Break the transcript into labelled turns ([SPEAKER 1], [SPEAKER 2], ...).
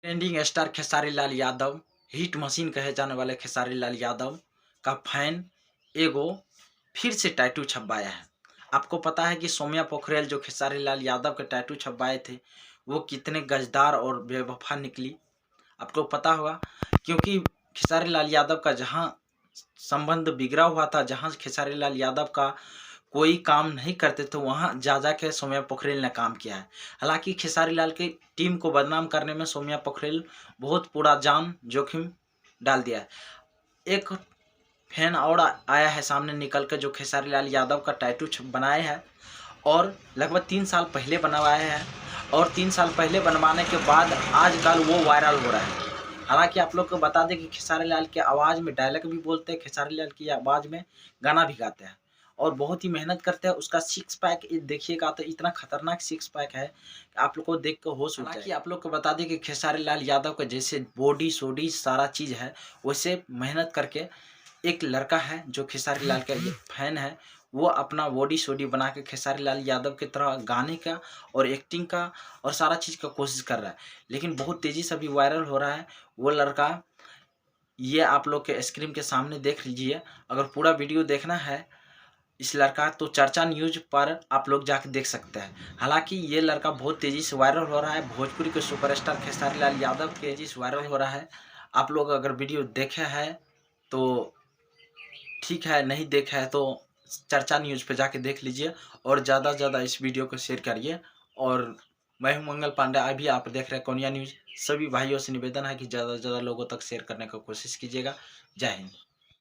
[SPEAKER 1] Trending star Khesari Lal Yadav, hit machine कहे जाने वाले खेसारी लाल यादव का फैन एगो फिर से टैटू छपवाया है। आपको पता है कि सौम्या पोखरेल जो खेसारी लाल यादव के टैटू छपवाए थे, वो कितने गजदार और बेवफा निकली। आपको पता होगा, क्योंकि खेसारी लाल यादव का जहाँ संबंध बिगड़ा हुआ था, जहाँ खेसारी लाल यादव का कोई काम नहीं करते थे, वहाँ जा के सौम्या पोखरेल ने काम किया है। हालांकि खेसारी लाल की टीम को बदनाम करने में सौम्या पोखरेल बहुत पूरा जान जोखिम डाल दिया है। एक फैन और आया है सामने निकल कर, जो खेसारी लाल यादव का टैटू बनाए है और लगभग 3 साल पहले बनवाया है, और 3 साल पहले बनवाने के बाद आजकल वो वायरल हो रहा है। हालांकि आप लोग को बता दें कि खेसारी लाल की आवाज़ में डायलॉग भी बोलते हैं, खेसारी लाल की आवाज़ में गाना भी गाते हैं और बहुत ही मेहनत करते हैं। उसका सिक्स पैक देखिएगा तो इतना खतरनाक सिक्स पैक है कि आप लोग को देख कर होश उड़ जाए। आप लोग को बता दें कि खेसारी लाल यादव का जैसे बॉडी सोडी सारा चीज़ है, वैसे मेहनत करके एक लड़का है जो खेसारी लाल का फैन है, वो अपना बॉडी सोडी बना के खेसारी लाल यादव की तरह गाने का और एक्टिंग का और सारा चीज़ का कोशिश कर रहा है, लेकिन बहुत तेज़ी से अभी वायरल हो रहा है वो लड़का। ये आप लोग के स्क्रीन के सामने देख लीजिए। अगर पूरा वीडियो देखना है इस लड़का तो चर्चा न्यूज पर आप लोग जाके देख सकते हैं। हालांकि ये लड़का बहुत तेज़ी से वायरल हो रहा है, भोजपुरी के सुपरस्टार खेसारी लाल यादव के तेज़ी से वायरल हो रहा है। आप लोग अगर वीडियो देखे हैं तो ठीक है, नहीं देखा है तो चर्चा न्यूज़ पे जाके देख लीजिए और ज़्यादा से ज़्यादा इस वीडियो को शेयर करिए। और मैं हूं मंगल पांडे, अभी आप देख रहे हैं कोनिया न्यूज़। सभी भाइयों से निवेदन है कि ज़्यादा से ज़्यादा लोगों तक शेयर करने का कोशिश कीजिएगा। जय हिंद।